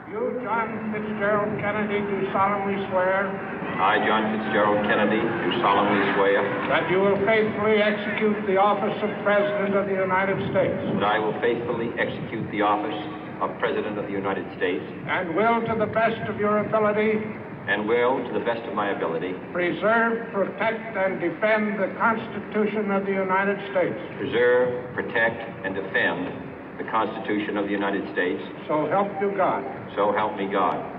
You, John Fitzgerald Kennedy, do solemnly swear. I, John Fitzgerald Kennedy, do solemnly swear. That you will faithfully execute the office of President of the United States. That I will faithfully execute the office of President of the United States. And will, to the best of your ability. And will, to the best of my ability. Preserve, protect, and defend the Constitution of the United States. Preserve, protect, and defend the Constitution of the United States. So help you God. So help me God.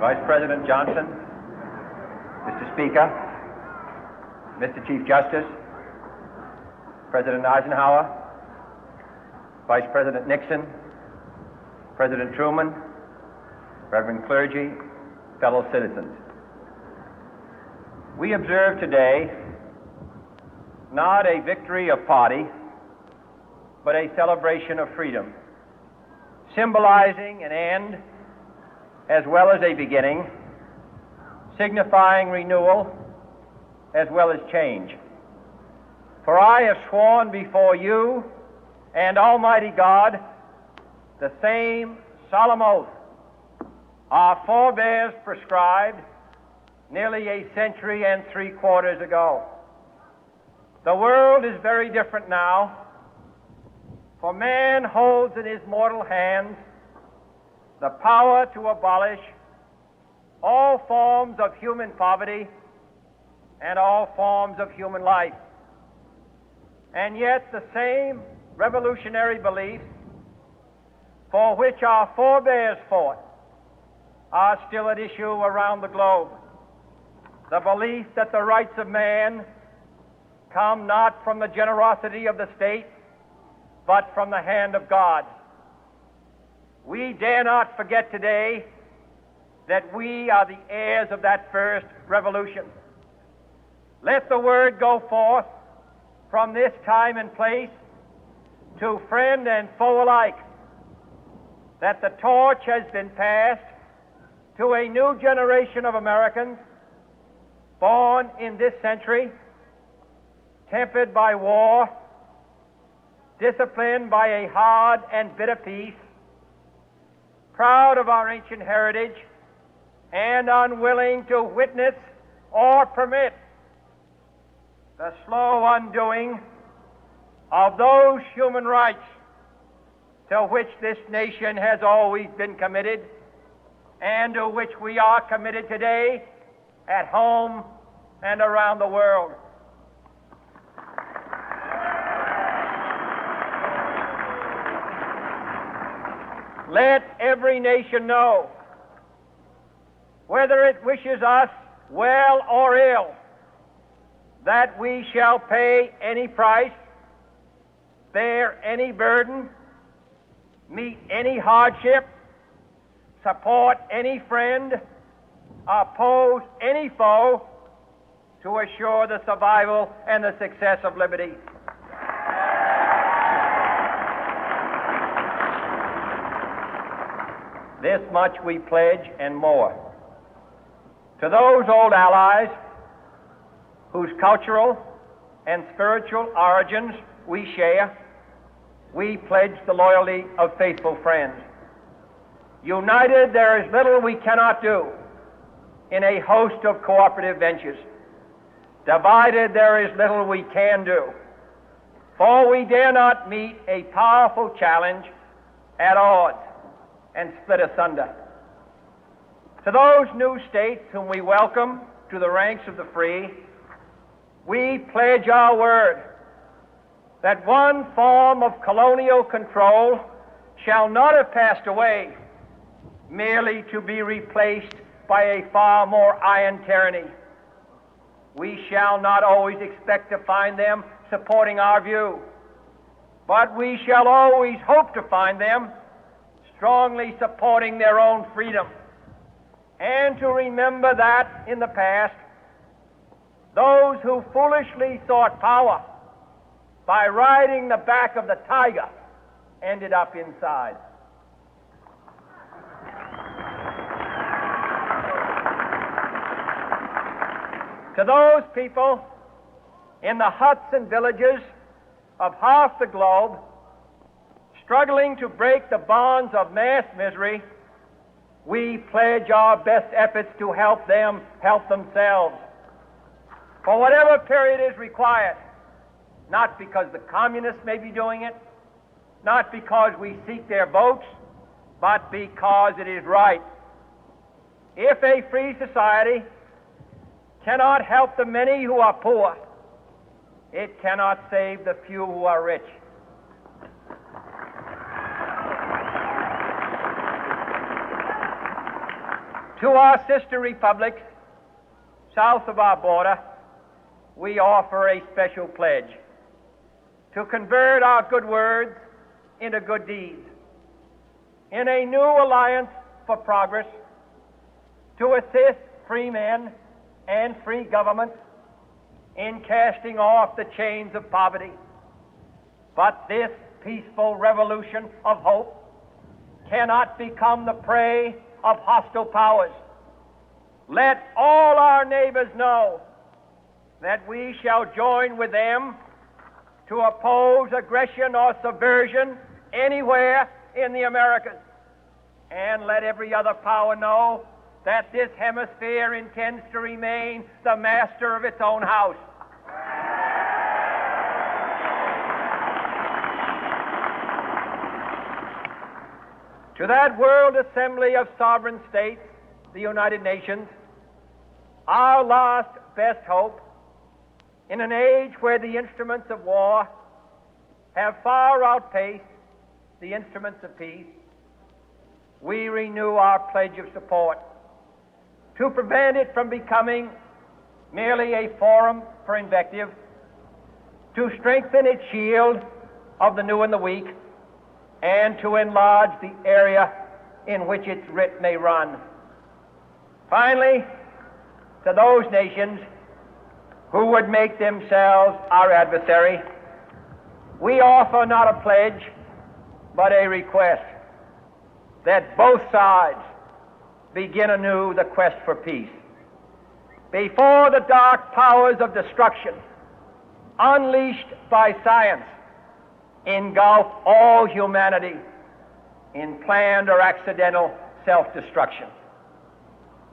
Vice President Johnson, Mr. Speaker, Mr. Chief Justice, President Eisenhower, Vice President Nixon, President Truman, Reverend clergy, fellow citizens. We observe today not a victory of party, but a celebration of freedom, symbolizing an end as well as a beginning, signifying renewal as well as change. For I have sworn before you and Almighty God the same solemn oath our forebears prescribed nearly a century and 3/4 ago. The world is very different now, for man holds in his mortal hands the power to abolish all forms of human poverty and all forms of human life. And yet the same revolutionary beliefs for which our forebears fought are still at issue around the globe. The belief that the rights of man come not from the generosity of the state, but from the hand of God. We dare not forget today that we are the heirs of that first revolution. Let the word go forth from this time and place to friend and foe alike that the torch has been passed to a new generation of Americans born in this century, tempered by war, disciplined by a hard and bitter peace, proud of our ancient heritage, and unwilling to witness or permit the slow undoing of those human rights to which this nation has always been committed and to which we are committed today at home and around the world. Let every nation know, whether it wishes us well or ill, that we shall pay any price, bear any burden, meet any hardship, support any friend, oppose any foe to assure the survival and the success of liberty. This much we pledge and more. To those old allies whose cultural and spiritual origins we share, we pledge the loyalty of faithful friends. United, there is little we cannot do in a host of cooperative ventures. Divided, there is little we can do, for we dare not meet a powerful challenge at odds and split asunder. To those new states whom we welcome to the ranks of the free, we pledge our word that one form of colonial control shall not have passed away, merely to be replaced by a far more iron tyranny. We shall not always expect to find them supporting our view, but we shall always hope to find them strongly supporting their own freedom, and to remember that in the past, those who foolishly sought power by riding the back of the tiger ended up inside. To those people in the huts and villages of half the globe struggling to break the bonds of mass misery, we pledge our best efforts to help them help themselves for whatever period is required, not because the communists may be doing it, not because we seek their votes, but because it is right. If a free society cannot help the many who are poor, it cannot save the few who are rich. To our sister republics south of our border, we offer a special pledge to convert our good words into good deeds, in a new alliance for progress, to assist free men and free governments in casting off the chains of poverty. But this peaceful revolution of hope cannot become the prey of hostile powers. Let all our neighbors know that we shall join with them to oppose aggression or subversion anywhere in the Americas. And let every other power know that this hemisphere intends to remain the master of its own house. To that World Assembly of Sovereign States, the United Nations, our last best hope, in an age where the instruments of war have far outpaced the instruments of peace, we renew our pledge of support to prevent it from becoming merely a forum for invective, to strengthen its shield of the new and the weak, and to enlarge the area in which its writ may run. Finally, to those nations who would make themselves our adversary, we offer not a pledge, but a request that both sides begin anew the quest for peace. Before the dark powers of destruction, unleashed by science, engulf all humanity in planned or accidental self-destruction,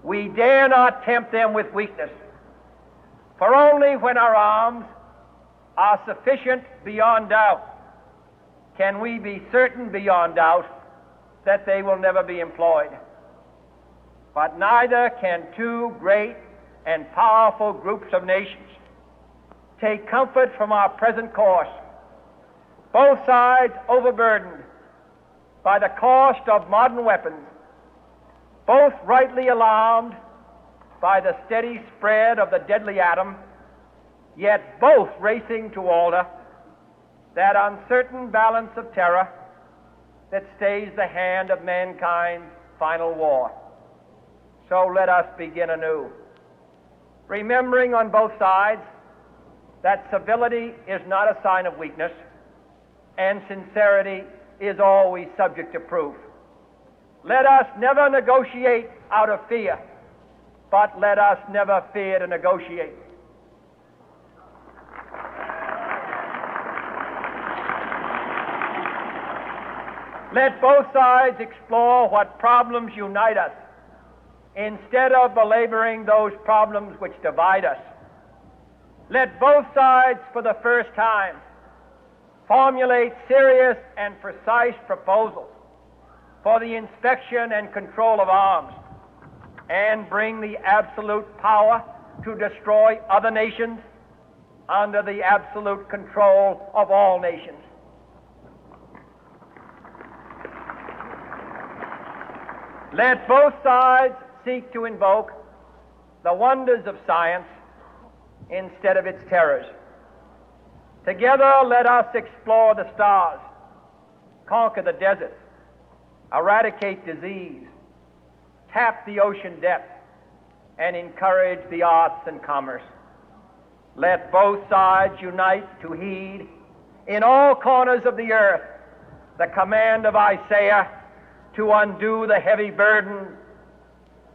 we dare not tempt them with weakness, for only when our arms are sufficient beyond doubt can we be certain beyond doubt that they will never be employed. But neither can two great and powerful groups of nations take comfort from our present course, both sides overburdened by the cost of modern weapons, both rightly alarmed by the steady spread of the deadly atom, yet both racing to alter that uncertain balance of terror that stays the hand of mankind's final war. So let us begin anew, remembering on both sides that civility is not a sign of weakness, and sincerity is always subject to proof. Let us never negotiate out of fear, but let us never fear to negotiate. Let both sides explore what problems unite us, instead of belaboring those problems which divide us. Let both sides, for the first time, formulate serious and precise proposals for the inspection and control of arms, and bring the absolute power to destroy other nations under the absolute control of all nations. Let both sides seek to invoke the wonders of science instead of its terrors. Together, let us explore the stars, conquer the deserts, eradicate disease, tap the ocean depth, and encourage the arts and commerce. Let both sides unite to heed in all corners of the earth the command of Isaiah to undo the heavy burden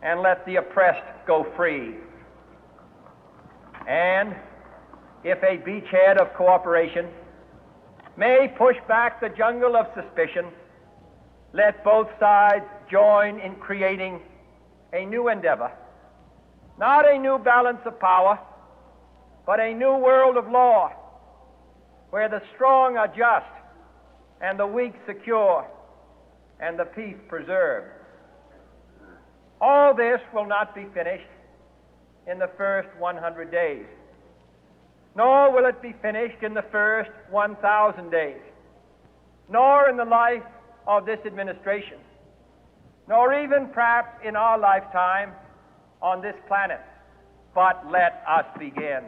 and let the oppressed go free. And if a beachhead of cooperation may push back the jungle of suspicion, let both sides join in creating a new endeavor, not a new balance of power, but a new world of law, where the strong are just and the weak secure and the peace preserved. All this will not be finished in the first 100 days, nor will it be finished in the first 1,000 days, nor in the life of this administration, nor even perhaps in our lifetime on this planet. But let us begin.